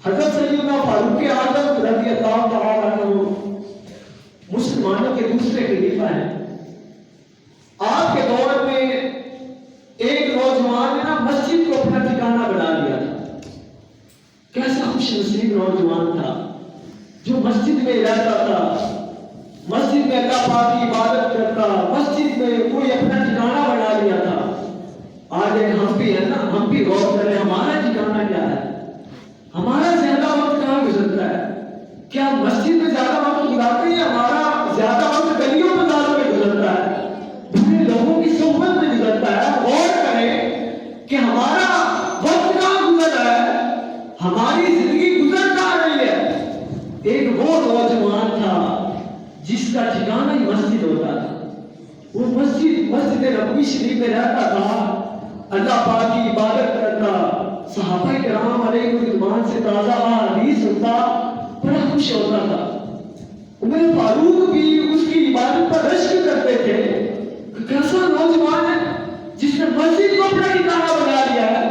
حضرت سیدنا فاروق اعظم رضی اللہ تعالیٰ عنہ مسلمانوں کے دوسرے خلیفہ ہیں. آپ کے دور میں ایک نوجوان نے نا مسجد کو اپنا ٹھکانہ بنا لیا تھا. کیسا خوش نصیب نوجوان تھا جو مسجد میں رہتا تھا, مسجد میں اللہ پاک کی عبادت کرتا, مسجد میں کوئی اپنا ٹھکانہ بنا لیا تھا. آج ہم بھی ہے نا, ہم بھی غور کریں ہمارا ٹھکانہ کیا ہے, ہمارا زیادہ وقت کہاں گزرتا ہے, کیا مسجد میں زیادہ وقت گزارتے ہیں, ہمارا زیادہ وقت گلیوں بازاروں میں گزرتا ہے, بڑے لوگوں کی صحبت میں گزرتا ہے. غور کریں کہ ہمارا وقت کہاں گزر رہا ہے, ہماری زندگی گزر کہاں رہی ہے. ایک وہ نوجوان تھا جس کا ٹھکانہ ہی مسجد ہوتا تھا. وہ مسجد نبوی شریف میں رہتا تھا, اللہ پاک کی عبادت کرتا, صحابہ کرام علیہ رضوان سے تازہ حدیث سنتا, بڑا خوش ہوتا تھا. عمر فاروق بھی اس کی عبادت پر رشک کرتے تھے کہ کیسا نوجوان ہے جس نے مسجد کو اپنا ٹھکانہ بنا لیا ہے.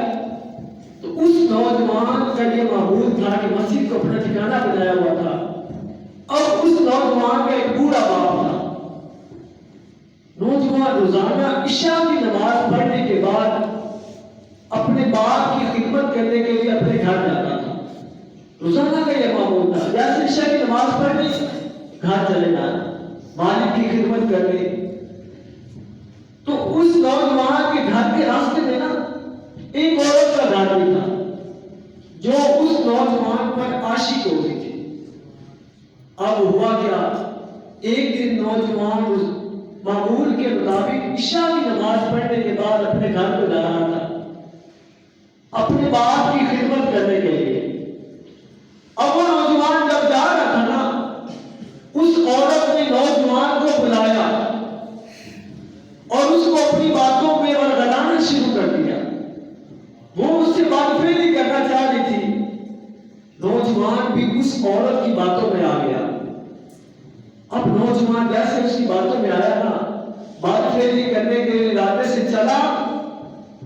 تو اس نوجوان کا یہ معمول تھا کہ مسجد کو اپنا ٹھکانہ بنایا ہوا تھا. اور اس نوجوان کا ایک بوڑھا باپ تھا. نوجوان روزانہ عشاء کی نماز پڑھنے کے بعد اپنے باپ کی خدمت کرنے کے لیے اپنے گھر جاتا تھا. روزانہ کا یہ معمول تھا, جیسے عشاء کی نماز پڑھنی گھر چلے جانا, والد کی خدمت کرنے. تو اس نوجوان کے گھر کے راستے میں نا ایک عورت کا گھر بھی تھا جو اس نوجوان پر عاشق ہو گئی تھی. اب ہوا کیا, ایک دن نوجوان معمول کے مطابق عشاء کی نماز پڑھنے کے بعد اپنے گھر کو جا رہا تھا اپنے باپ کی خدمت کرنے کے لیے. اب وہ نوجوان جب جا رہا تھا نا, اس عورت نے نوجوان کو بلایا اور اس کو اپنی باتوں میں ورگلانا شروع کر دیا. وہ اس سے بات فیری کرنا چاہ رہی تھی. نوجوان بھی اس عورت کی باتوں میں آ گیا. اب نوجوان جیسے اس کی باتوں میں آیا نا, بات فیری کرنے کے ارادے سے چلا.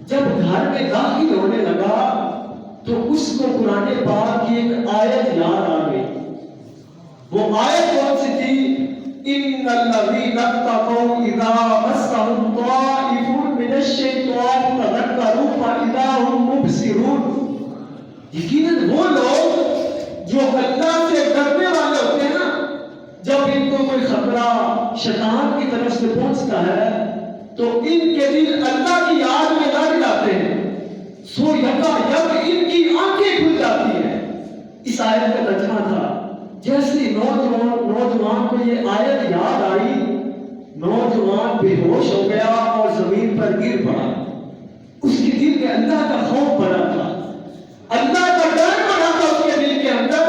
جب گھر میں داخل ہونے لگا تو اس کو قرآن پاک کی ایک آیت یاد آ گئی. وہ آیت کون سی تھی؟ ان الذین اتقوا اذا مسهم طائف من الشیطان تذکروا فاذا هم مبصرون. یقیناً وہ لوگ جو اللہ سے ڈرنے والے ہوتے ہیں نا, جب ان کو کوئی خطرہ شیطان کی طرف سے پہنچتا ہے تو ان کے دل اللہ کی یاد میں لگ جاتے ہیں, سو یکا یک ان کی آنکھیں کھل جاتی ہیں. اس آیت کا ترجمہ تھا, جیسے نوجوان کو یہ آیت یاد آئی, نوجوان بے ہوش ہو گیا اور زمین پر گر پڑا. اس کے دل میں اللہ کا خوف بڑا تھا, اللہ کا ڈر بڑا تھا اس کے دل کے اندر.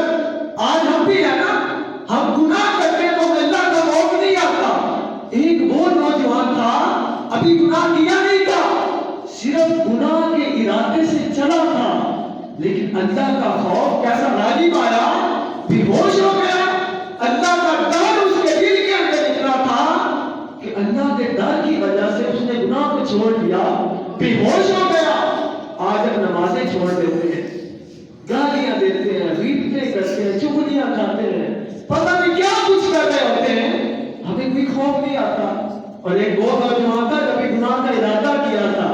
آج ہم بھی ہے نا, ہم گناہ کرتے تو اللہ کا خوف نہیں آتا. ایک وہ نوجوان تھا, ابھی گناہ کیا نہیں تھا, صرف گناہ کے ارادے سے چلا تھا, لیکن اللہ کا خوف کیسا غالب آیا, بے ہوش ہو گیا. اللہ کا ڈر اس کے دل کے اندر اتنا تھا کہ اللہ کے ڈر کی وجہ سے اس نے گناہ کو چھوڑ دیا, بے ہوش ہو گیا. آج ہم نمازیں چھوڑ دیتے ہیں, گالیاں دیتے ہیں, غیبتیں کرتے ہیں, چغلیاں کھاتے ہیں, پتہ نہیں کیا کچھ کر رہے ہوتے ہیں, ہمیں کوئی خوف نہیں آتا. اور ایک وہ نوجوان تھا جب گناہ کا ارادہ کیا تھا,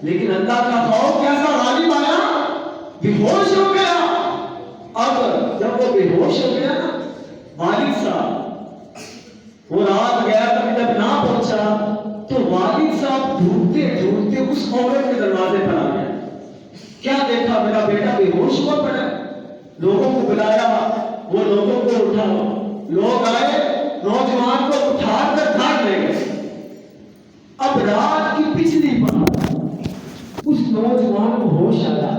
لیکن اللہ کا خوف کیسا غالب آیا, بے ہوش ہو گیا. اب جب وہ بے ہوش ہو گیا نا, والد صاحب وہ رات گیا, کبھی جب نہ پہنچا تو والد صاحب ڈھونڈتے ڈھونڈتے اس عورت کے دروازے پر آ گئے. کیا دیکھا, میرا بیٹا بے ہوش ہوا پڑا. لوگوں کو بلایا, وہ لوگوں کو اٹھاؤ, لوگ آئے, نوجوان کو اٹھا کر گھر لے گئے. اب رات کی پچھلی بار اس نوجوان کو ہوش آیا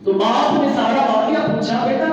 تو باپ نے سارا واقعہ پوچھا, بیٹا